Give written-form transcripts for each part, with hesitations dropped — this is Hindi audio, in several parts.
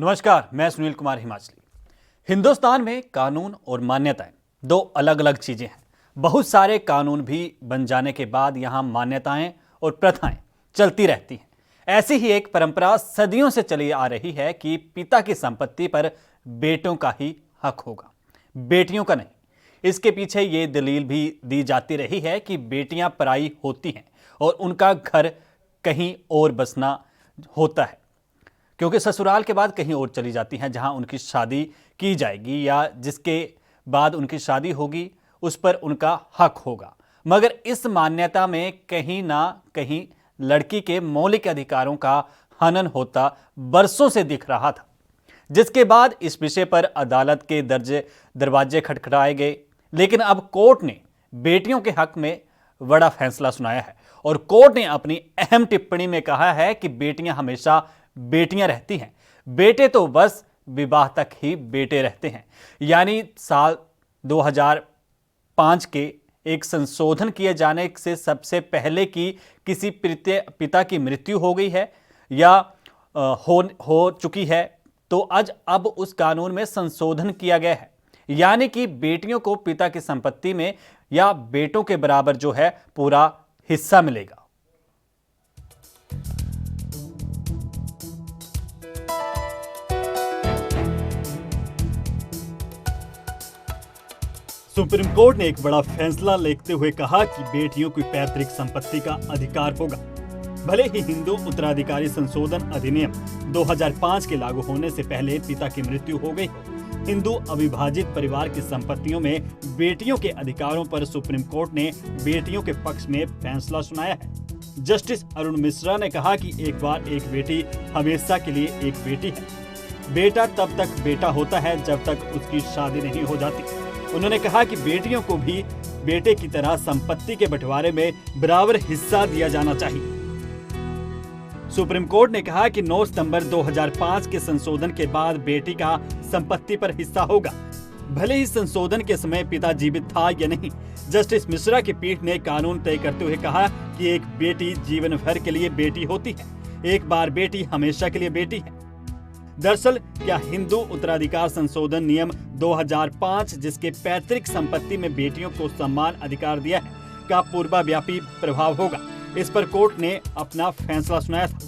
नमस्कार, मैं सुनील कुमार हिमाचली। हिंदुस्तान में कानून और मान्यताएं दो अलग अलग चीजें हैं। बहुत सारे कानून भी बन जाने के बाद यहाँ मान्यताएं और प्रथाएं चलती रहती हैं। ऐसी ही एक परंपरा सदियों से चली आ रही है कि पिता की संपत्ति पर बेटों का ही हक होगा, बेटियों का नहीं। इसके पीछे ये दलील भी दी जाती रही है कि बेटियां पराई होती हैं और उनका घर कहीं और बसना होता है, क्योंकि ससुराल के बाद कहीं और चली जाती हैं जहां उनकी शादी की जाएगी या जिसके बाद उनकी शादी होगी उस पर उनका हक होगा। मगर इस मान्यता में कहीं ना कहीं लड़की के मौलिक अधिकारों का हनन होता बरसों से दिख रहा था, जिसके बाद इस विषय पर अदालत के दरवाजे खटखटाए गए। लेकिन अब कोर्ट ने बेटियों के हक में बड़ा फैसला सुनाया है और कोर्ट ने अपनी अहम टिप्पणी में कहा है कि बेटियां हमेशा बेटियां रहती हैं, बेटे तो बस विवाह तक ही बेटे रहते हैं। यानी साल 2005 के एक संशोधन किए जाने से सबसे पहले कि किसी पिता की मृत्यु हो गई है या हो चुकी है, तो अब उस कानून में संशोधन किया गया है, यानी कि बेटियों को पिता की संपत्ति में या बेटों के बराबर जो है पूरा हिस्सा मिलेगा। सुप्रीम कोर्ट ने एक बड़ा फैसला लेते हुए कहा कि बेटियों की पैतृक संपत्ति का अधिकार होगा। भले ही हिंदू उत्तराधिकारी संशोधन अधिनियम 2005 के लागू होने से पहले पिता की मृत्यु हो गई हो, हिंदू अविभाजित परिवार की संपत्तियों में बेटियों के अधिकारों पर सुप्रीम कोर्ट ने बेटियों के पक्ष में फैसला सुनाया है। जस्टिस अरुण मिश्रा ने कहा कि एक बार एक बेटी हमेशा के लिए एक बेटी है। बेटा तब तक बेटा होता है जब तक उसकी शादी नहीं हो जाती। उन्होंने कहा कि बेटियों को भी बेटे की तरह संपत्ति के बंटवारे में बराबर हिस्सा दिया जाना चाहिए। सुप्रीम कोर्ट ने कहा कि 9 सितंबर 2005 के संशोधन के बाद बेटी का संपत्ति पर हिस्सा होगा, भले ही संशोधन के समय पिता जीवित था या नहीं। जस्टिस मिश्रा की पीठ ने कानून तय करते हुए कहा कि एक बेटी जीवन भर के लिए बेटी होती है, एक बार बेटी हमेशा के लिए बेटी है। दरअसल क्या हिंदू उत्तराधिकार संशोधन नियम 2005, जिसके पैतृक संपत्ति में बेटियों को समान अधिकार दिया है, का पूर्वव्यापी प्रभाव होगा? इस पर कोर्ट ने अपना फैसला सुनाया था।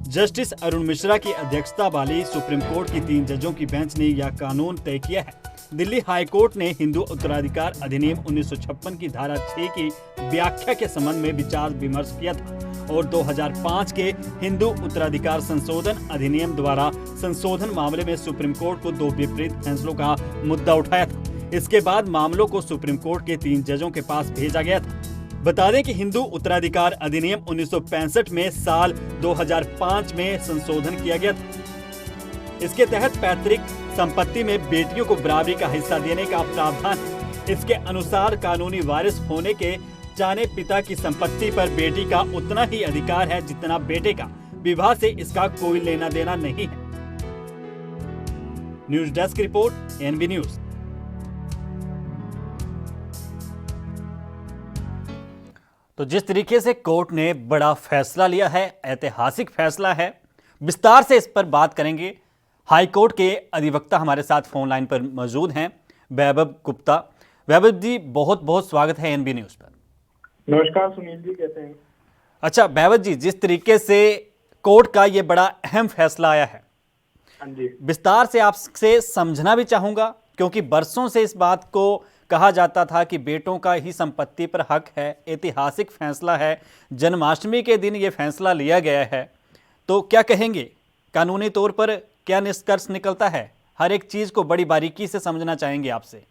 जस्टिस अरुण मिश्रा की अध्यक्षता वाली सुप्रीम कोर्ट की 3 जजों की बेंच ने यह कानून तय किया है। दिल्ली हाई कोर्ट ने हिंदू उत्तराधिकार अधिनियम 1956 की धारा 6 की व्याख्या के संबंध में विचार विमर्श किया था और 2005 के हिंदू उत्तराधिकार संशोधन अधिनियम द्वारा संशोधन मामले में सुप्रीम कोर्ट को 2 विपरीत फैसलों का मुद्दा उठाया था। इसके बाद मामलों को सुप्रीम कोर्ट के 3 जजों के पास भेजा गया था। बता दें कि हिंदू उत्तराधिकार अधिनियम 1965 में साल 2005 में संशोधन किया गया था। इसके तहत पैतृक संपत्ति में बेटियों को बराबरी का हिस्सा देने का प्रावधान है। इसके अनुसार कानूनी वारिस होने के जाने पिता की संपत्ति पर बेटी का उतना ही अधिकार है जितना बेटे का। विवाह से इसका कोई लेना देना नहीं है। News desk report, NB news. तो जिस तरीके से कोर्ट ने बड़ा फैसला लिया है, ऐतिहासिक फैसला है, विस्तार से इस पर बात करेंगे। हाई कोर्ट के अधिवक्ता हमारे साथ फोन लाइन पर मौजूद हैं, वैभव गुप्ता। वैभव जी, बहुत बहुत स्वागत है एनबी न्यूज पर। नमस्कार सुनील जी, कैसे हैं? अच्छा वैभव जी, जिस तरीके से कोर्ट का ये बड़ा अहम फैसला आया है, हाँ जी, विस्तार से आपसे समझना भी चाहूंगा, क्योंकि बरसों से इस बात को कहा जाता था कि बेटों का ही संपत्ति पर हक है। ऐतिहासिक फैसला है, जन्माष्टमी के दिन ये फैसला लिया गया है, तो क्या कहेंगे? कानूनी तौर पर क्या निष्कर्ष निकलता है? हर एक चीज को बड़ी बारीकी से समझना चाहेंगे आपसे।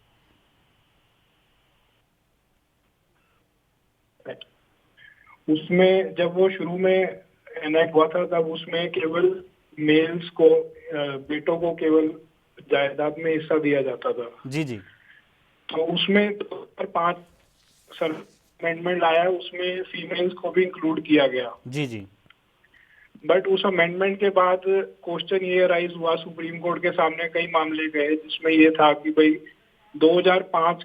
उसमें जब वो शुरू में एनेक्ट हुआ था तब उसमें केवल मेल्स को, बेटों को केवल जायदाद में हिस्सा दिया जाता था। जी जी। तो उसमें 2005 सर अमेंडमेंट लाया, उसमें फीमेल्स को भी इंक्लूड किया गया। जी जी। बट उस अमेंडमेंट के बाद क्वेश्चन ये राइज हुआ, सुप्रीम कोर्ट के सामने कई मामले गए जिसमें ये था कि भाई 2005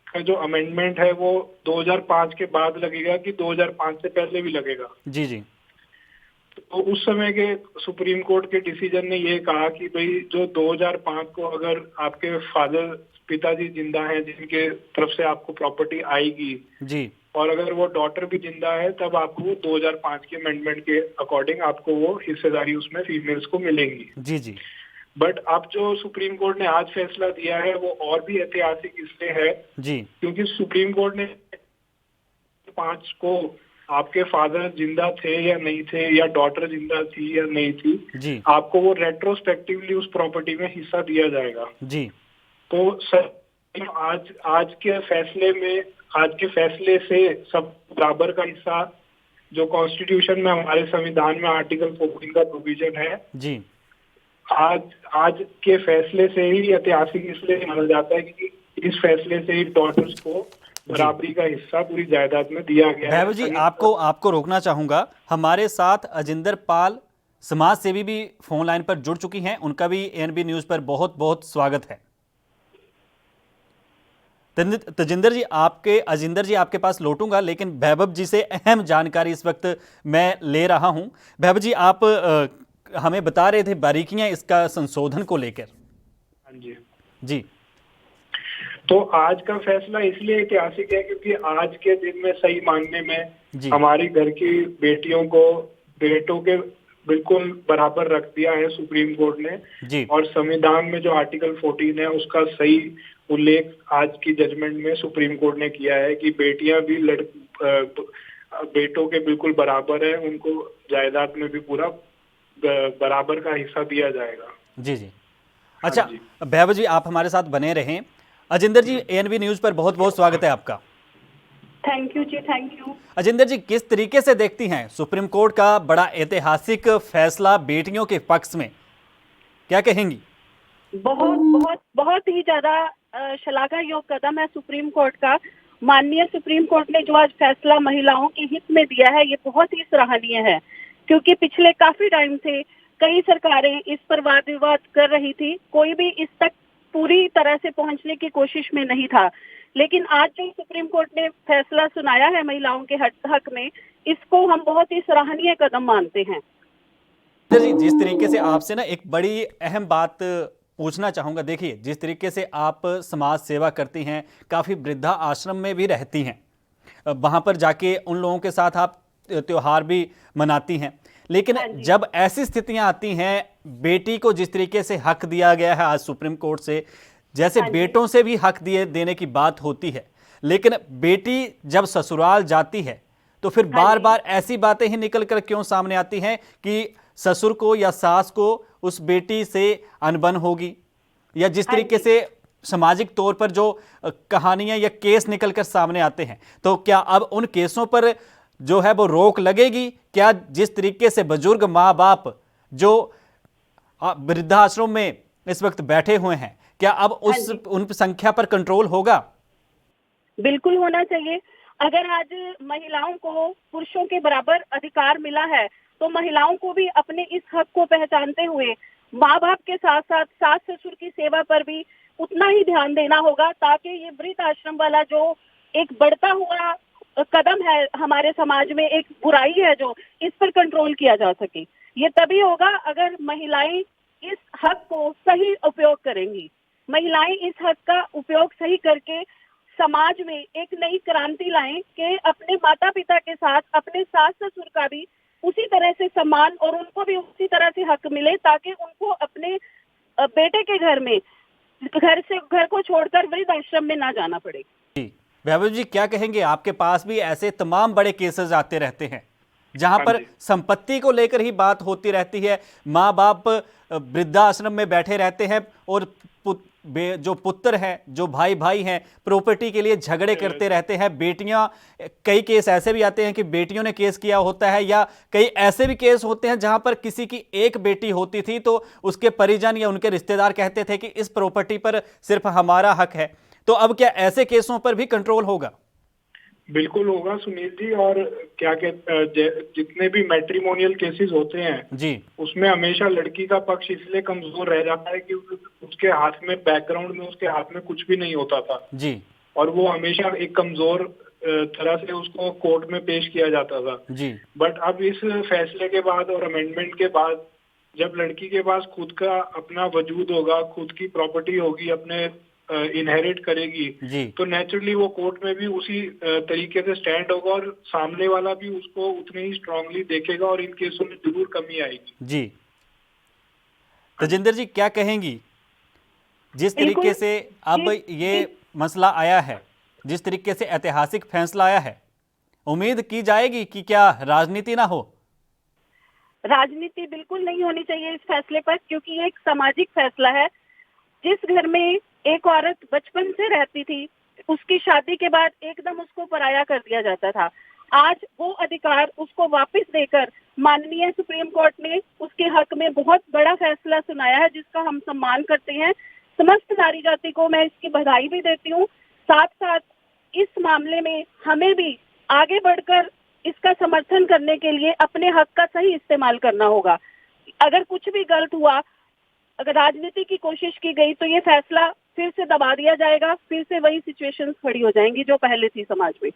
का जो अमेंडमेंट है वो 2005 के बाद लगेगा कि 2005 से पहले भी लगेगा। जी जी। तो उस समय के सुप्रीम कोर्ट के डिसीजन ने ये कहा कि भाई जो 2005 को अगर आपके फादर पिताजी जिंदा हैं जिनके तरफ से आपको प्रॉपर्टी आएगी जी और अगर वो डॉटर भी जिंदा है तब आपको 2005 के अमेंडमेंट के अकॉर्डिंग आपको वो हिस्सेदारी उसमें फीमेल्स को मिलेंगी। जी जी बट अब जो सुप्रीम कोर्ट ने आज फैसला दिया है वो और भी ऐतिहासिक इसलिए है जी क्योंकि सुप्रीम कोर्ट ने 5 को आपके फादर जिंदा थे या नहीं थे या डॉटर जिंदा थी या नहीं थी, जी आपको वो रेट्रोस्पेक्टिवली उस प्रॉपर्टी में हिस्सा दिया जाएगा। जी तो सर आज के फैसले से सब बराबर का हिस्सा जो कॉन्स्टिट्यूशन में हमारे संविधान में आर्टिकल 14 का प्रोविजन है, जी आज के फैसले से ही ऐतिहासिक इसलिए माना जाता है कि इस फैसले से ही डॉटर्स को बराबरी का हिस्सा पूरी जायदाद में दिया गया है। वैभव जी, आपको रोकना चाहूंगा। हमारे साथ अजिंदर पाल समाज सेवी भी फोन लाइन पर जुड़ चुकी हैं, उनका भी एएनबी न्यूज पर बहुत बहुत स्वागत है। तजिंदर जी आपके पास लौटूंगा, लेकिन वैभव जी से अहम जानकारी इस वक्त मैं ले रहा हूं। वैभव जी, आप हमें बता रहे थे बारीकियां इसका संशोधन को लेकर। हाँ जी जी। तो आज का फैसला इसलिए ऐतिहासिक है क्योंकि आज के दिन में सही मानने में हमारी घर की बेटियों को बेटों के बिल्कुल बराबर रख दिया है सुप्रीम कोर्ट ने जी। और संविधान में जो आर्टिकल 14 है उसका सही उल्लेख आज की जजमेंट में सुप्रीम कोर्ट ने किया है कि बेटियां भी बेटों के बिल्कुल बराबर है, उनको जायदाद में भी पूरा बराबर का हिस्सा दिया जाएगा। जी जी। अच्छा वैभव जी, आप हमारे साथ बने रहें। अजिंदर जी, एएनबी न्यूज पर बहुत बहुत स्वागत है आपका। Thank you ji, thank you. Ajinder ji, किस तरीके से देखती हैं सुप्रीम कोर्ट का बड़ा ऐतिहासिक फैसला बेटियों के पक्ष में, क्या कहेंगी? बहुत बहुत बहुत ही ज्यादा शलाघा योग कदम है सुप्रीम कोर्ट का। माननीय सुप्रीम कोर्ट ने जो आज फैसला महिलाओं के हित में दिया है ये बहुत ही सराहनीय है, क्योंकि पिछले काफी टाइम से कई सरकारें इस पर वाद विवाद कर रही थी, कोई भी इस तक पूरी तरह से पहुंचने की कोशिश में नहीं था। लेकिन आज जो सुप्रीम कोर्ट ने फैसला सुनाया है महिलाओं के हक में, इसको हम बहुत ही सराहनीय कदम मानते हैं। जी, जिस तरीके से आपसे ना एक बड़ी अहम बात पूछना चाहूंगा। देखिए, जिस तरीके से आप समाज सेवा करती हैं, काफ़ी वृद्धा आश्रम में भी रहती हैं, वहाँ पर जाके उन लोगों के साथ आप त्योहार भी मनाती हैं, लेकिन जब ऐसी स्थितियां आती हैं, बेटी को जिस तरीके से हक दिया गया है आज सुप्रीम कोर्ट से, जैसे बेटों से भी हक देने की बात होती है, लेकिन बेटी जब ससुराल जाती है तो फिर बार बार ऐसी बातें ही निकल कर क्यों सामने आती हैं कि ससुर को या सास को उस बेटी से अनबन होगी, या जिस तरीके से सामाजिक तौर पर जो कहानियां या केस निकल कर सामने आते हैं, तो क्या अब उन केसों पर जो है वो रोक लगेगी? क्या जिस तरीके से बुजुर्ग माँ बाप जो वृद्धाश्रम में इस वक्त बैठे हुए हैं, क्या अब उन संख्या पर कंट्रोल होगा? बिल्कुल होना चाहिए। अगर आज महिलाओं को पुरुषों के बराबर अधिकार मिला है तो महिलाओं को भी अपने इस हक को पहचानते हुए माँ बाप के साथ साथ सास ससुर की सेवा पर भी उतना ही ध्यान देना होगा, ताकि ये वृद्ध आश्रम वाला जो एक बढ़ता हुआ कदम है हमारे समाज में, एक बुराई है जो, इस पर कंट्रोल किया जा सके। ये तभी होगा अगर महिलाएं इस हक को सही उपयोग करेंगी। महिलाएं इस हक का उपयोग सही करके समाज में एक नई क्रांति लाएं कि अपने माता पिता के साथ अपने सास ससुर का भी उसी तरह से सम्मान और उनको भी उसी तरह से हक मिले, ताकि उनको अपने बेटे के घर को छोड़कर वृद्ध आश्रम में ना जाना पड़े। वैभव जी, क्या कहेंगे? आपके पास भी ऐसे तमाम बड़े केसेस आते रहते हैं जहां पर संपत्ति को लेकर ही बात होती रहती है, माँ बाप वृद्धाश्रम में बैठे रहते हैं और जो पुत्र हैं, जो भाई हैं, प्रॉपर्टी के लिए झगड़े करते रहते हैं। बेटियां, कई केस ऐसे भी आते हैं कि बेटियों ने केस किया होता है, या कई ऐसे भी केस होते हैं जहां पर किसी की एक बेटी होती थी तो उसके परिजन या उनके रिश्तेदार कहते थे कि इस प्रॉपर्टी पर सिर्फ हमारा हक है। तो अब क्या ऐसे केसों पर भी कंट्रोल होगा? बिल्कुल होगा सुनील जी। और क्या कहते, जितने भी मैट्रिमोनियल केसेस होते हैं जी, उसमें हमेशा लड़की का पक्ष इसलिए कमजोर रह जाता है कि उसके हाथ में बैकग्राउंड में उसके हाथ में कुछ भी नहीं होता था जी, और वो हमेशा एक कमजोर तरह से उसको कोर्ट में पेश किया जाता था जी। बट अब इस फैसले के बाद और अमेंडमेंट के बाद जब लड़की के पास खुद का अपना वजूद होगा, खुद की प्रॉपर्टी होगी, अपने इनहेरिट करेगी जी। तो नेचुरली वो कोर्ट में भी उसी तरीके से स्टैंड होगा और सामने वाला भी उसको उतने ही स्ट्रांगली देखेगा और इन केसों में जरूर कमी आएगी। जी। तजिंदर जी क्या कहेंगी, जिस तरीके से अब ये मसला आया है, जिस तरीके से ऐतिहासिक फैसला आया है, उम्मीद की जाएगी कि क्या राजनीति ना हो? राजनीति बिल्कुल नहीं होनी चाहिए इस फैसले पर, क्योंकि ये एक सामाजिक फैसला है। जिस घर में एक औरत बचपन से रहती थी, उसकी शादी के बाद एकदम उसको पराया कर दिया जाता था। आज वो अधिकार उसको वापस देकर माननीय सुप्रीम कोर्ट ने उसके हक में बहुत बड़ा फैसला सुनाया है, जिसका हम सम्मान करते हैं। समस्त नारी जाति को मैं इसकी बधाई भी देती हूँ। साथ साथ इस मामले में हमें भी आगे बढ़कर इसका समर्थन करने के लिए अपने हक का सही इस्तेमाल करना होगा। अगर कुछ भी गलत हुआ, अगर राजनीति की कोशिश की गई तो ये फैसला फिर से दबा दिया जाएगा, फिर से वही सिचुएशंस खड़ी हो जाएंगी जो पहले थी समाज में।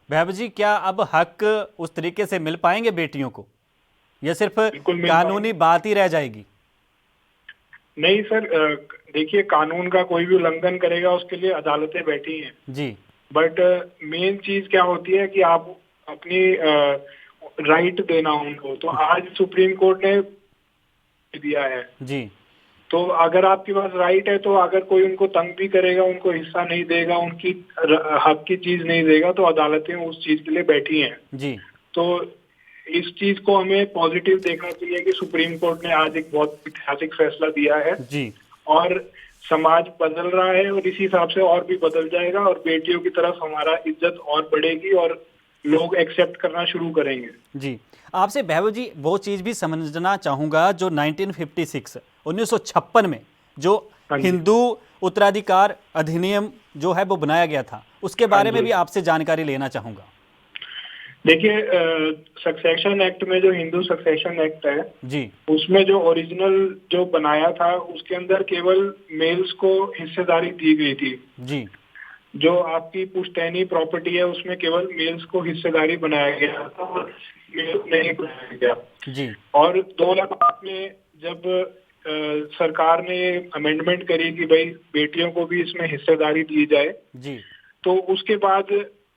महबूब जी, क्या अब हक उस तरीके से मिल पाएंगे बेटियों को, या सिर्फ कानूनी बात ही रह जाएगी? नहीं सर, देखिए कानून का कोई भी उल्लंघन करेगा उसके लिए अदालतें बैठी हैं जी। बट मेन चीज क्या होती है कि आप अपनी राइट देना उनको। तो आज सुप्रीम कोर्ट ने दिया है जी। तो अगर आपके पास राइट है तो अगर कोई उनको तंग भी करेगा, उनको हिस्सा नहीं देगा, उनकी हक की चीज नहीं देगा, तो अदालतें उस चीज के लिए बैठी हैं जी। तो इस चीज को हमें पॉजिटिव देखना चाहिए कि सुप्रीम कोर्ट ने आज एक बहुत ऐतिहासिक फैसला दिया है जी। और समाज बदल रहा है और इसी हिसाब से और भी बदल जाएगा और बेटियों की तरफ हमारा इज्जत और बढ़ेगी और लोग एक्सेप्ट करना शुरू करेंगे। जी। आपसे महबूब जी वो चीज़ भी समझना चाहूँगा जो 1956 में जो हिंदू उत्तराधिकार अधिनियम जो है वो बनाया गया था, उसके बारे में भी आपसे जानकारी लेना चाहूँगा। देखिए, सक्सेशन एक्ट में जो हिंदू सक्सेशन एक्ट है जी, उसमें जो ओरिजिनल जो बनाया था उसके अंदर केवल मेल्स को हिस्सेदारी दी गई थी जी। जो आपकी पुश्तैनी प्रॉपर्टी है उसमें केवल मेल्स को हिस्सेदारी बनाया गया था और मेल्स नहीं बनाया गया जी। और 2008 में जब सरकार ने अमेंडमेंट करी कि भाई बेटियों को भी इसमें हिस्सेदारी दी जाए जी, तो उसके बाद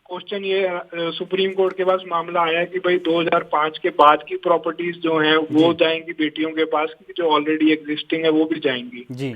क्वेश्चन ये सुप्रीम कोर्ट के पास मामला आया कि भाई 2005 के बाद की प्रॉपर्टीज जो हैं वो जाएंगी बेटियों के पास, की जो ऑलरेडी एग्जिस्टिंग है वो भी जाएंगी जी।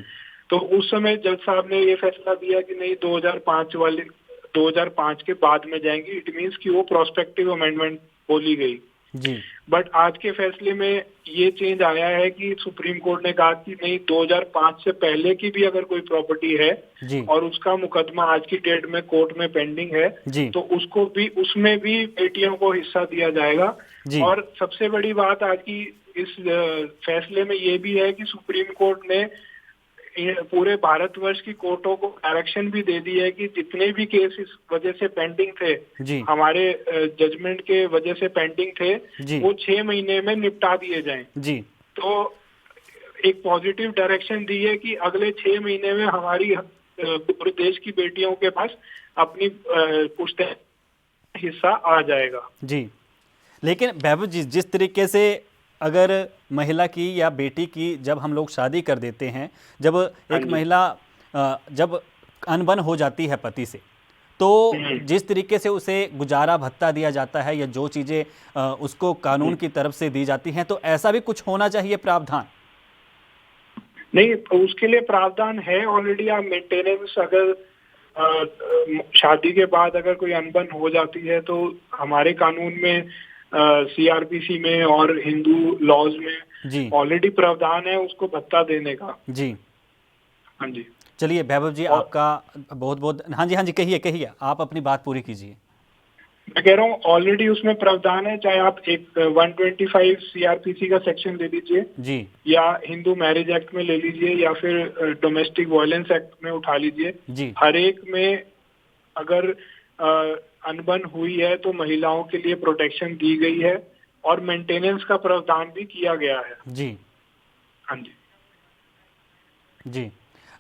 तो उस समय जज साहब ने ये फैसला दिया कि नहीं 2005 के बाद में जाएंगी। इट मीन्स कि वो प्रोस्पेक्टिव अमेंडमेंट बोली गई जी। बट आज के फैसले में ये चेंज आया है कि सुप्रीम कोर्ट ने कहा कि नहीं 2005 से पहले की भी अगर कोई प्रॉपर्टी है जी। और उसका मुकदमा आज की डेट में कोर्ट में पेंडिंग है जी। तो उसको भी उसमें भी बेटियों को हिस्सा दिया जाएगा जी। और सबसे बड़ी बात आज की इस फैसले में ये भी है कि सुप्रीम कोर्ट ने पूरे भारतवर्ष की कोर्टों को डायरेक्शन भी दे दी है कि जितने भी केस इस वजह से पेंडिंग थे जी। हमारे जजमेंट के वजह से पेंडिंग थे जी। वो 6 महीने में निपटा दिए जाएं जी। तो एक पॉजिटिव डायरेक्शन दी है कि अगले 6 महीने में हमारी पूरे देश की बेटियों के पास अपनी पुश्तैनी हिस्सा आ जाएगा जी। लेकिन महबूब जी, जिस तरीके से अगर महिला की या बेटी की जब हम लोग शादी कर देते हैं, जब एक महिला जब अनबन हो जाती है पति से, तो जिस तरीके से उसे गुजारा भत्ता दिया जाता है या जो चीज़ें उसको कानून की तरफ से दी जाती हैं, तो ऐसा भी कुछ होना चाहिए प्रावधान? नहीं, उसके लिए प्रावधान है ऑलरेडी। आप मेंटेनेंस अगर शादी के बाद अगर कोई अनबन हो जाती है तो हमारे कानून में सीआरपीसी में और हिंदू लॉज में ऑलरेडी प्रावधान है उसको भत्ता देने का जी। हाँ जी। चलिए महबूब जी, आपका बहुत बहुत हाँ जी कहिए आप अपनी बात पूरी कीजिए। मैं कह रहा हूँ ऑलरेडी उसमें प्रावधान है, चाहे आप एक 125 सीआरपीसी का सेक्शन ले लीजिए जी, या हिंदू मैरिज एक्ट में ले लीजिए, या फिर डोमेस्टिक वायलेंस एक्ट में उठा लीजिए जी। हर एक में अगर अनबन हुई है तो महिलाओं के लिए प्रोटेक्शन दी गई है और मेंटेनेंस का प्रावधान भी किया गया है जी। हाँ जी जी।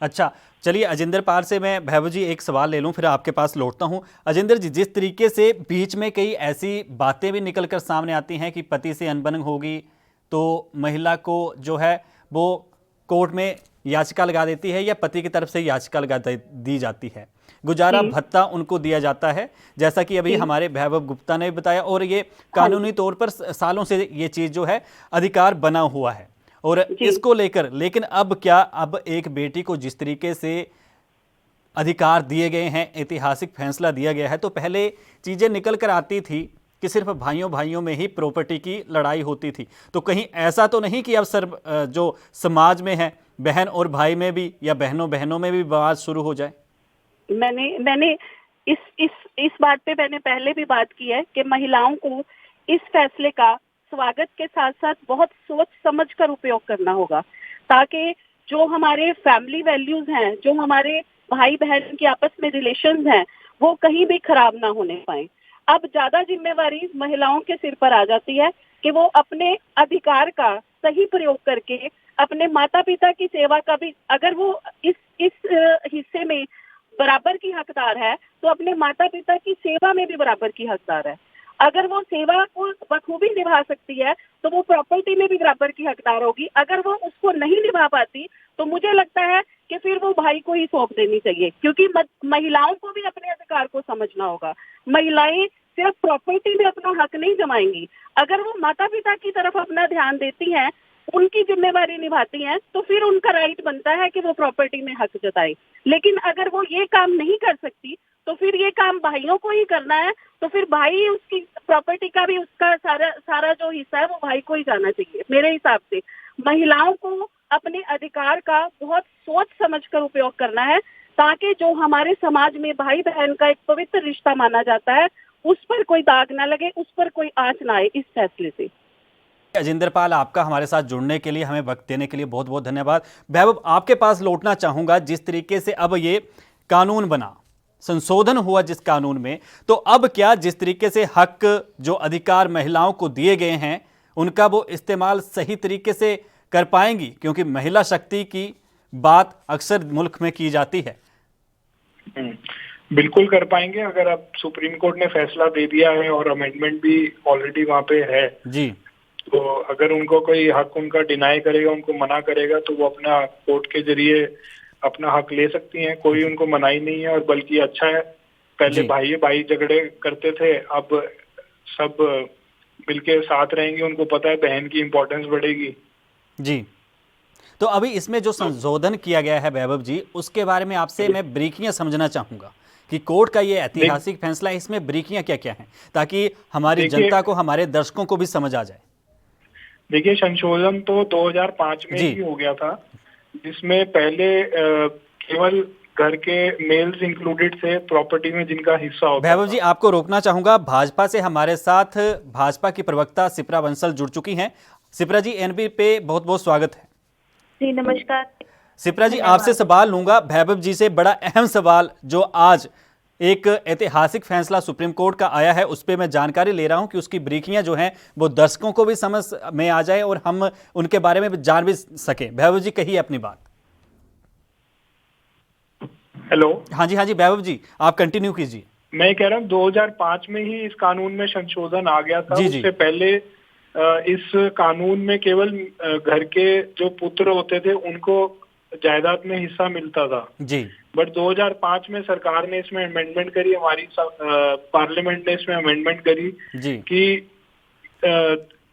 अच्छा, चलिए अजिंदर पाल से मैं भैबव जी एक सवाल ले लूं, फिर आपके पास लौटता हूं। अजिंदर जी, जिस तरीके से बीच में कई ऐसी बातें भी निकलकर सामने आती हैं कि पति से अनबन होगी तो महिला को जो है वो कोर्ट में याचिका लगा देती है या पति की तरफ से याचिका लगा दी जाती है, गुजारा भत्ता उनको दिया जाता है, जैसा कि अभी हमारे भैबव गुप्ता ने बताया, और ये कानूनी तौर पर सालों से ये चीज़ जो है अधिकार बना हुआ है। और इसको लेकर लेकिन अब क्या, अब एक बेटी को जिस तरीके से अधिकार दिए गए हैं, ऐतिहासिक फैसला दिया गया है, तो पहले चीज़ें निकल कर आती थी कि सिर्फ भाइयों भाइयों में ही प्रॉपर्टी की लड़ाई होती थी, तो कहीं ऐसा तो नहीं कि अब सर जो समाज में है बहन और भाई में भी या बहनों बहनों में भी विवाद शुरू हो जाए? मैंने इस बात पे मैंने पहले भी बात की है कि महिलाओं को इस फैसले का स्वागत के साथ साथ बहुत सोच समझ कर उपयोग करना होगा, ताकि जो हमारे फैमिली वैल्यूज हैं, जो हमारे भाई बहन के आपस में रिलेशंस हैं, वो कहीं भी खराब ना होने पाए। अब ज्यादा जिम्मेवारी महिलाओं के सिर पर आ जाती है कि वो अपने अधिकार का सही प्रयोग करके अपने माता पिता की सेवा का भी, अगर वो इस हिस्से में बराबर की हकदार है तो अपने माता पिता की सेवा में भी बराबर की हकदार है। अगर वो सेवा को बखूबी निभा सकती है तो वो प्रॉपर्टी में भी बराबर की हकदार होगी। अगर वो उसको नहीं निभा पाती तो मुझे लगता है कि फिर वो भाई को ही सौंप देनी चाहिए, क्योंकि महिलाओं को भी अपने अधिकार को समझना होगा। महिलाएं सिर्फ प्रॉपर्टी में अपना हक नहीं जमाएंगी, अगर वो माता पिता की तरफ अपना ध्यान देती हैं, उनकी जिम्मेवारी निभाती हैं, तो फिर उनका राइट बनता है कि वो प्रॉपर्टी में हक जताए। लेकिन अगर वो ये काम नहीं कर सकती तो फिर ये काम भाइयों को ही करना है, तो फिर भाई उसकी प्रॉपर्टी का भी उसका सारा जो हिस्सा है वो भाई को ही जाना चाहिए। मेरे हिसाब से महिलाओं को अपने अधिकार का बहुत सोच समझकर उपयोग करना है, ताकि जो हमारे समाज में भाई बहन का एक पवित्र रिश्ता माना जाता है उस पर कोई दाग ना लगे, उस पर कोई आंच ना आए इस फैसले से। अजिंदर पाल, आपका हमारे साथ जुड़ने के लिए, हमें वक्त देने के लिए बहुत बहुत धन्यवाद। भैबव, आपके पास लौटना चाहूंगा, जिस तरीके से अब ये कानून बना, संशोधन हुआ जिस कानून में, तो अब क्या जिस तरीके से हक जो अधिकार महिलाओं को दिए गए हैं उनका वो इस्तेमाल सही तरीके से कर पाएंगी? क्योंकि महिला शक्ति की बात अक्सर मुल्क में की जाती है। बिल्कुल कर पाएंगे। अगर अब सुप्रीम कोर्ट ने फैसला दे दिया है और अमेंडमेंट भी ऑलरेडी वहां पे है जी, तो अगर उनको कोई हक उनका डिनाई करेगा, उनको मना करेगा, तो वो अपना कोर्ट के जरिए अपना हक ले सकती हैं। कोई उनको मनाही नहीं है, और बल्कि अच्छा है, पहले भाई झगड़े करते थे, अब सब मिलके साथ रहेंगे। उनको पता है बहन की इम्पोर्टेंस बढ़ेगी। जी, तो अभी इसमें जो संशोधन किया गया है भैबव जी, उसके बारे में आपसे मैं ब्रीकियां समझना चाहूंगा कि कोर्ट का ये ऐतिहासिक फैसला है, इसमें ब्रीकियां क्या क्या हैं, ताकि हमारी जनता को, हमारे दर्शकों को भी समझ आ जाए। देखिए, संशोधन तो 2005 में ही हो गया था, जिसमें पहले केवल घर के मेल्स इंक्लूडेड थे प्रॉपर्टी में जिनका हिस्सा होता था। भैबव जी, आपको रोकना चाहूंगा, भाजपा से हमारे साथ भाजपा की प्रवक्ता सिप्रा बंसल जुड़ चुकी हैं। सिप्रा जी, एनबी पे बहुत बहुत स्वागत है। जी नमस्कार। सिप्रा जी, आपसे सवाल लूंगा भैबव जी से, बड़ा अहम सवाल जो आज एक ऐतिहासिक फैसला सुप्रीम कोर्ट का आया है, उस पर मैं जानकारी ले रहा हूं कि उसकी ब्रीकियां जो हैं वो दर्शकों को भी समझ में आ जाए और हम उनके बारे में जान भी सकें। भैबव जी, कहिए अपनी बात। हेलो। हाँ जी भैबव जी, आप कंटिन्यू कीजिए। मैं कह रहा हूँ 2005 में ही इस कानून में संशोधन आ गया था। उससे पहले इस कानून में केवल घर के जो पुत्र होते थे उनको जायदाद में हिस्सा मिलता था जी। बट 2005 में सरकार ने इसमें अमेंडमेंट करी, हमारी पार्लियामेंट ने इसमें अमेंडमेंट करी जी कि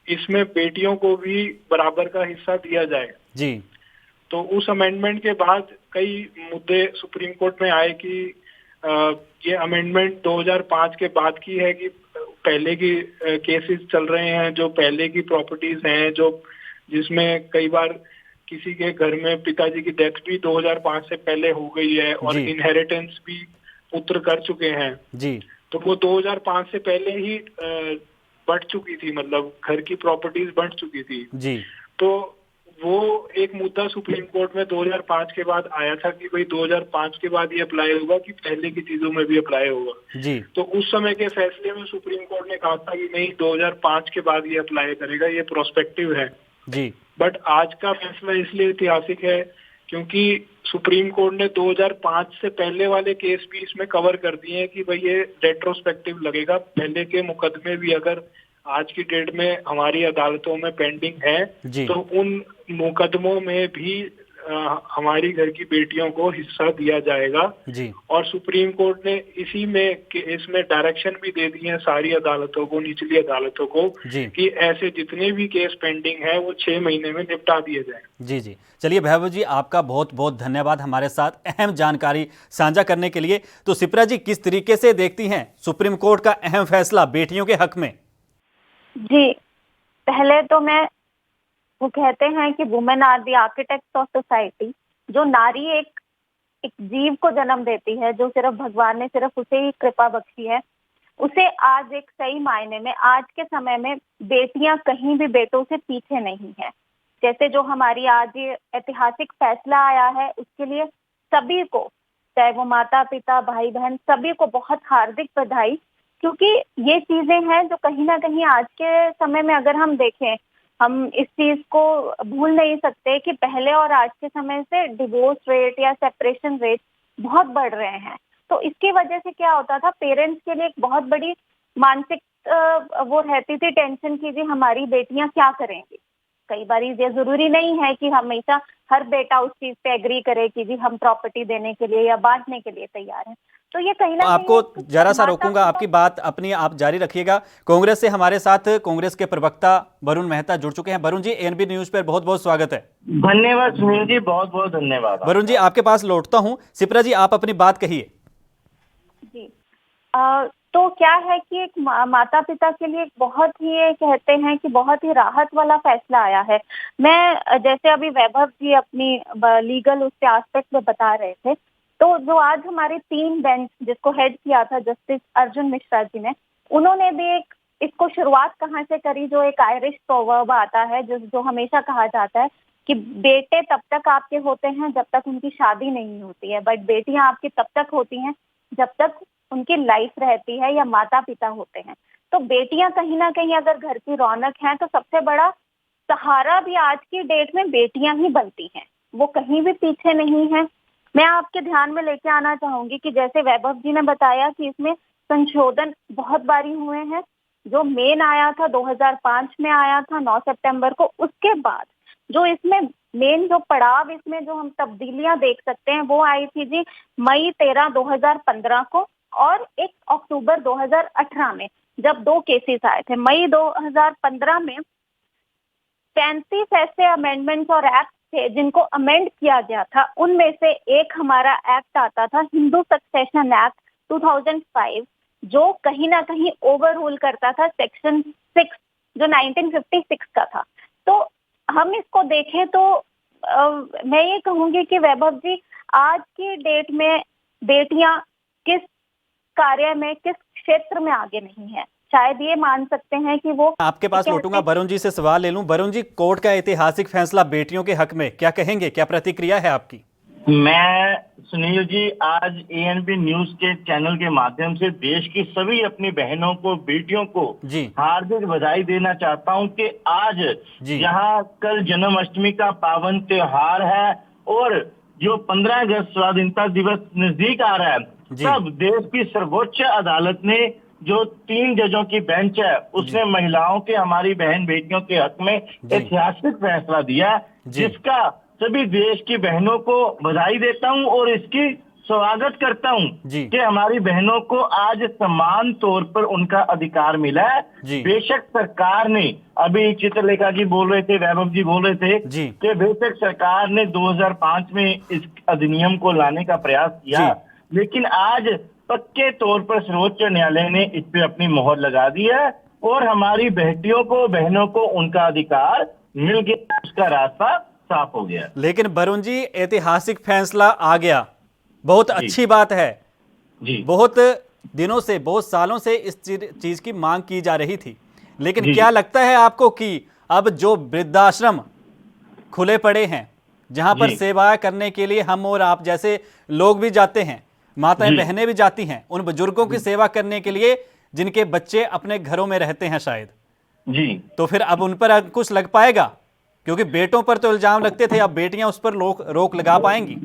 इसमें बेटियों को भी बराबर का हिस्सा दिया जाए जी। तो उस अमेंडमेंट के बाद कई मुद्दे सुप्रीम कोर्ट में आए कि ये अमेंडमेंट 2005 के बाद की है कि पहले की केसेस चल रहे हैं, जो पहले की प्रॉपर्टीज हैं, जो जिसमें कई बार किसी के घर में पिताजी की डेथ भी 2005 से पहले हो गई है और इनहेरिटेंस भी पुत्र कर चुके हैं जी। तो वो 2005 से पहले ही बढ़ चुकी थी, मतलब घर की प्रॉपर्टीज बढ़ चुकी थी जी। तो वो एक मुद्दा सुप्रीम कोर्ट में 2005 के बाद आया था कि भाई 2005 के बाद ये अप्लाई होगा कि पहले की चीजों में भी अप्लाई होगा जी। तो उस समय के फैसले में सुप्रीम कोर्ट ने कहा था कि नहीं, 2005 के बाद ये अप्लाई करेगा, ये प्रोस्पेक्टिव है जी। बट आज का फैसला इसलिए ऐतिहासिक है क्योंकि सुप्रीम कोर्ट ने 2005 से पहले वाले केस भी इसमें कवर कर दिए हैं कि भाई ये रेट्रोस्पेक्टिव लगेगा। पहले के मुकदमे भी अगर आज की डेट में हमारी अदालतों में पेंडिंग है तो उन मुकदमों में भी हमारी घर की बेटियों को हिस्सा दिया जाएगा जी। और सुप्रीम कोर्ट ने इसी में इसमें डायरेक्शन भी दे दी है सारी अदालतों को, निचली अदालतों को कि ऐसे जितने भी केस पेंडिंग है वो 6 महीने में निपटा दिए जाए। जी जी, चलिए वैभव जी, आपका बहुत बहुत धन्यवाद हमारे साथ अहम जानकारी साझा करने के लिए। तो शिप्रा जी, किस तरीके से देखती हैं सुप्रीम कोर्ट का अहम फैसला बेटियों के हक में? जी, पहले तो मैं वो कहते हैं कि women are the architects of society. जो नारी एक जीव को जन्म देती है, जो सिर्फ भगवान ने सिर्फ उसे ही कृपा बख्शी है, उसे आज एक सही मायने में आज के समय में बेटियां कहीं भी बेटों से पीछे नहीं है। जैसे जो हमारी आज ये ऐतिहासिक फैसला आया है, उसके लिए सभी को, चाहे वो माता पिता भाई बहन, सभी को बहुत हार्दिक बधाई। क्योंकि ये चीजें हैं जो कहीं ना कहीं आज के समय में अगर हम देखें, हम इस चीज को भूल नहीं सकते कि पहले और आज के समय से डिवोर्स रेट या सेपरेशन रेट बहुत बढ़ रहे हैं। तो इसकी वजह से क्या होता था, पेरेंट्स के लिए एक बहुत बड़ी मानसिक वो रहती थी टेंशन की, जी हमारी बेटियां क्या करेंगी। कई बार ये जरूरी नहीं है कि हमेशा हर बेटा उस चीज पे एग्री करे कि जी हम प्रॉपर्टी देने के लिए या बांटने के लिए तैयार हैं। तो ये कहीं ना कहीं आपको जरा सा रोकूंगा, आपकी बात अपनी आप जारी रखिएगा। कांग्रेस से हमारे साथ कांग्रेस के प्रवक्ता वरुण मेहता जुड़ चुके हैं। वरुण जी, एएनबी न्यूज पर बहुत बहुत स्वागत है। धन्यवाद सुनील जी, बहुत बहुत धन्यवाद। वरुण जी, आपके पास लौटता हूं। शिप्रा जी, आप अपनी बात कहिए। जी, तो क्या है कि एक माता पिता के लिए बहुत ही कहते हैं कि बहुत ही राहत वाला फैसला आया है। मैं जैसे अभी वैभव जी अपनी लीगल उसके एस्पेक्ट में बता रहे थे, तो जो आज हमारे 3 बेंच जिसको हेड किया था जस्टिस अर्जुन मिश्रा जी ने, उन्होंने भी एक इसको शुरुआत कहाँ से करी, जो एक आयरिश प्रोवर्ब आता है जो हमेशा कहा जाता है कि बेटे तब तक आपके होते हैं जब तक उनकी शादी नहीं होती है, बट बेटियां आपकी तब तक होती हैं जब तक उनकी लाइफ रहती है या माता पिता होते हैं। तो बेटियां कहीं ना कहीं अगर घर की रौनक हैं, तो सबसे बड़ा सहारा भी आज की डेट में बेटियां ही बनती हैं, वो कहीं भी पीछे नहीं है। मैं आपके ध्यान में लेके आना चाहूंगी कि जैसे वैभव जी ने बताया कि इसमें संशोधन बहुत बारी हुए हैं। जो मेन आया था 2005 में आया था 9 सितंबर को, उसके बाद जो इसमें मेन जो पड़ाव, इसमें जो हम तब्दीलियां देख सकते हैं, वो आई थी जी मई 13, 2015 को और 1 अक्टूबर 2018 में, जब 2 केसेस आए थे। मई 2015 में 35 ऐसे अमेंडमेंट्स और एक्ट थे जिनको अमेंड किया गया था। उनमें से एक हमारा एक्ट आता था हिंदू सक्सेशन एक्ट 2005, जो कहीं ना कहीं ओवर रूल करता था सेक्शन 6 जो 1956 का था। तो हम इसको देखें तो मैं ये कहूंगी कि वैभव जी, आज की डेट में बेटियां किस कार्य में, किस क्षेत्र में आगे नहीं है, शायद ये मान सकते हैं कि वो। आपके पास लौटूंगा, वरुण जी से सवाल ले लूं। वरुण जी, कोर्ट का ऐतिहासिक फैसला बेटियों के हक में क्या कहेंगे, क्या प्रतिक्रिया है आपकी? मैं सुनील जी, आज एएनबी न्यूज के चैनल के माध्यम से देश की सभी अपनी बहनों को, बेटियों को हार्दिक बधाई देना चाहता हूं कि आज जहां कल जन्माष्टमी का पावन त्योहार है और जो 15 अगस्त स्वाधीनता दिवस नजदीक आ रहा है, तब देश की सर्वोच्च अदालत ने जो 3 जजों की बेंच है, उसने महिलाओं के, हमारी बहन बेटियों के हक में ऐतिहासिक फैसला दिया, जिसका सभी देश की बहनों को बधाई देता हूं और इसकी स्वागत करता हूं कि हमारी बहनों को आज समान तौर पर उनका अधिकार मिला है। बेशक सरकार ने, अभी चित्रलेखा जी बोल रहे थे, वैभव जी बोल रहे थे कि बेशक सरकार ने 2005 में इस अधिनियम को लाने का प्रयास किया, लेकिन आज पक्के तौर पर सर्वोच्च न्यायालय ने इस पे अपनी मोहर लगा दी है और हमारी बेटियों को, बहनों को उनका अधिकार मिल गया, उसका रास्ता साफ हो गया। लेकिन वरुण जी, ऐतिहासिक फैसला आ गया, बहुत अच्छी बात है जी। बहुत दिनों से, बहुत सालों से इस चीज की मांग की जा रही थी, लेकिन क्या लगता है आपको कि अब जो वृद्धाश्रम खुले पड़े हैं, जहां पर सेवा करने के लिए हम और आप जैसे लोग भी जाते हैं, माताएं बहनें भी जाती हैं, उन बुजुर्गों की सेवा करने के लिए जिनके बच्चे अपने घरों में रहते हैं शायद, तो फिर अब उन पर अंकुश लग पाएगा? क्योंकि बेटों पर तो इल्जाम लगते थे, अब बेटियां उस पर रोक लगा पाएंगी?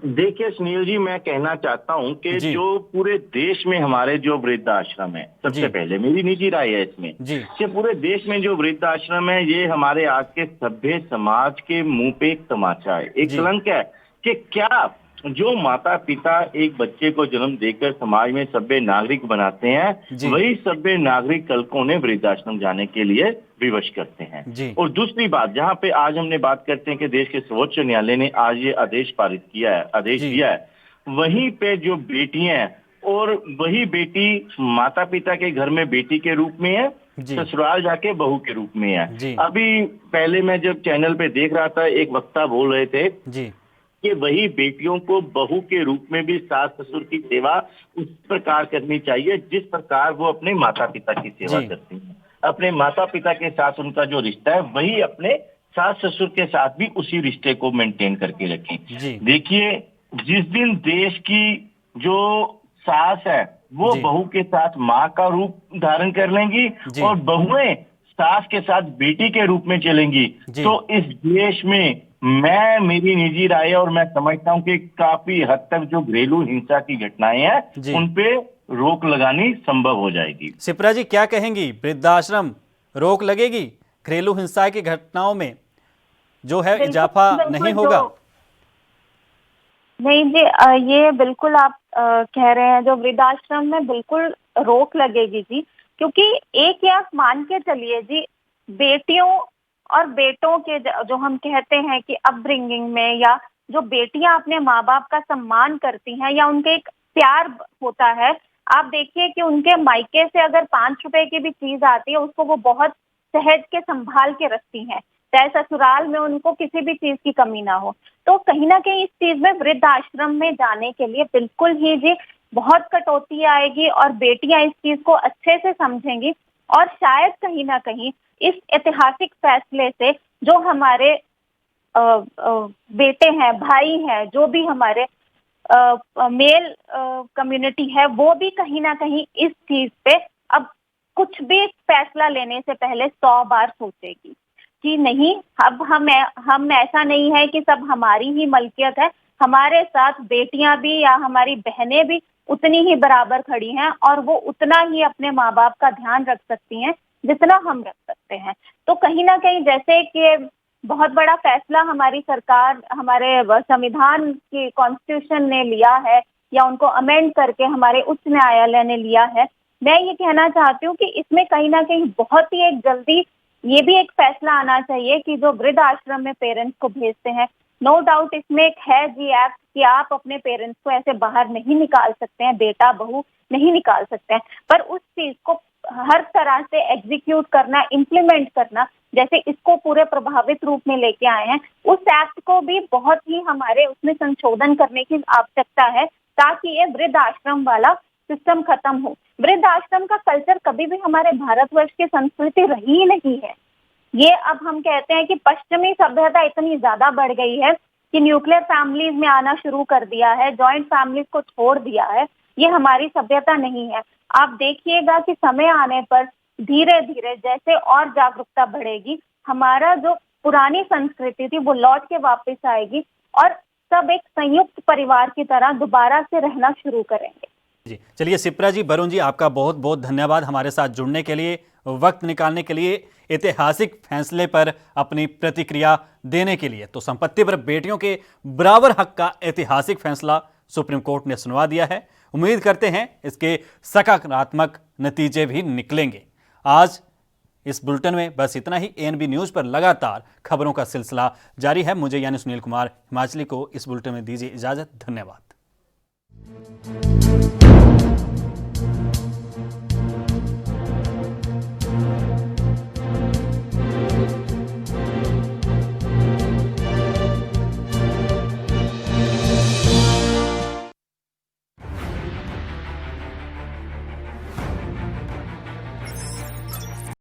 देखिए सुनील जी, मैं कहना चाहता हूं कि जो पूरे देश में हमारे जो वृद्धाश्रम है, सबसे पहले मेरी निजी राय है इसमें कि पूरे देश में जो वृद्धाश्रम है, ये हमारे आज के सभ्य समाज के मुंह पे एक तमाचा है, एक कलंक है कि क्या जो माता पिता एक बच्चे को जन्म देकर समाज में सभ्य नागरिक बनाते हैं, वही सभ्य नागरिक कल को उन्हें वृद्धाश्रम जाने के लिए विवश करते हैं। और दूसरी बात, जहां पे आज हमने बात करते हैं कि देश के सर्वोच्च न्यायालय ने आज ये आदेश पारित किया है, आदेश दिया है, वहीं पे जो बेटियां हैं और वही बेटी माता पिता के घर में बेटी के रूप में है, ससुराल जाके बहू के रूप में है। अभी पहले मैं जब चैनल पे देख रहा था, एक वक्ता बोल रहे थे कि वही बेटियों को बहू के रूप में भी सास ससुर की सेवा उस प्रकार करनी चाहिए जिस प्रकार वो अपने माता पिता की सेवा करती हैं। अपने माता पिता के साथ उनका जो रिश्ता है, वही अपने सास ससुर के साथ भी उसी रिश्ते को मेंटेन करके रखें। देखिए, जिस दिन देश की जो सास है वो बहू के साथ माँ का रूप धारण कर लेंगी और बहुएं सास के साथ बेटी के रूप में चलेंगी, तो इस देश में मेरी निजी राय है और मैं समझता हूं कि काफी हद तक जो घरेलू हिंसा की घटनाएं हैं उन पे रोक लगानी संभव हो जाएगी। शिप्रा जी क्या कहेंगी, वृद्धाश्रम रोक लगेगी घरेलू हिंसा की घटनाओं में जो है इजाफा नहीं होगा? नहीं जी, ये बिल्कुल आप कह रहे हैं, जो वृद्धाश्रम में बिल्कुल रोक लगेगी जी, क्योंकि एक आप मान के चलिए जी, बेटियों और बेटों के जो हम कहते हैं कि अपब्रिंगिंग में, या जो बेटियां अपने माँ बाप का सम्मान करती हैं या उनके एक प्यार होता है, आप देखिए कि उनके मायके से अगर 5 रुपए की भी चीज आती है उसको वो बहुत सहज के संभाल के रखती हैं, चाहे ससुराल में उनको किसी भी चीज की कमी ना हो। तो कहीं ना कहीं इस चीज में वृद्धाश्रम में जाने के लिए बिल्कुल ही जी बहुत कटौती आएगी और बेटियां इस चीज को अच्छे से समझेंगी और शायद कहीं ना कहीं इस ऐतिहासिक फैसले से जो हमारे बेटे हैं, भाई हैं, जो भी हमारे मेल कम्युनिटी है, वो भी कहीं ना कहीं इस चीज पे अब कुछ भी फैसला लेने से पहले 100 बार सोचेगी कि नहीं, अब हम ऐसा नहीं है कि सब हमारी ही मलकियत है, हमारे साथ बेटियां भी या हमारी बहनें भी उतनी ही बराबर खड़ी हैं और वो उतना ही अपने माँ बाप का ध्यान रख सकती हैं जितना हम रख सकते हैं। तो कहीं ना कहीं जैसे कि बहुत बड़ा फैसला हमारी सरकार, हमारे संविधान की कॉन्स्टिट्यूशन ने लिया है या उनको अमेंड करके हमारे उच्च न्यायालय ने लिया है, मैं ये कहना चाहती हूँ कि इसमें कहीं ना कहीं बहुत ही एक जल्दी ये भी एक फैसला आना चाहिए कि जो वृद्ध आश्रम में पेरेंट्स को भेजते हैं, नो डाउट इसमें एक है जी एक्ट कि आप अपने पेरेंट्स को ऐसे बाहर नहीं निकाल सकते हैं, बेटा बहू नहीं निकाल सकते हैं, पर उस चीज को हर तरह से एग्जीक्यूट करना, इम्प्लीमेंट करना, जैसे इसको पूरे प्रभावित रूप में लेके आए हैं, उस एक्ट को भी बहुत ही हमारे उसमें संशोधन करने की आवश्यकता है ताकि ये वृद्ध आश्रम वाला सिस्टम खत्म हो। वृद्ध आश्रम का कल्चर कभी भी हमारे भारतवर्ष की संस्कृति रही ही नहीं है। ये अब हम कहते हैं कि पश्चिमी सभ्यता इतनी ज्यादा बढ़ गई है कि न्यूक्लियर फैमिलीज में आना शुरू कर दिया है, जॉइंट फैमिलीज को छोड़ दिया है, ये हमारी सभ्यता नहीं है। आप देखिएगा कि समय आने पर धीरे धीरे जैसे और जागरूकता बढ़ेगी, हमारा जो पुरानी संस्कृति थी वो लौट के वापस आएगी और सब एक संयुक्त परिवार की तरह दोबारा से रहना शुरू करेंगे। जी चलिए शिप्रा जी, वरुण जी, आपका बहुत बहुत धन्यवाद हमारे साथ जुड़ने के लिए, वक्त निकालने के लिए, ऐतिहासिक फैसले पर अपनी प्रतिक्रिया देने के लिए। तो संपत्ति पर बेटियों के बराबर हक का ऐतिहासिक फैसला सुप्रीम कोर्ट ने सुनवा दिया है। उम्मीद करते हैं इसके सकारात्मक नतीजे भी निकलेंगे। आज इस बुलेटिन में बस इतना ही। एएनबी न्यूज़ पर लगातार खबरों का सिलसिला जारी है। मुझे यानी सुनील कुमार हिमाचली को इस बुलेटिन में दीजिए इजाजत। धन्यवाद।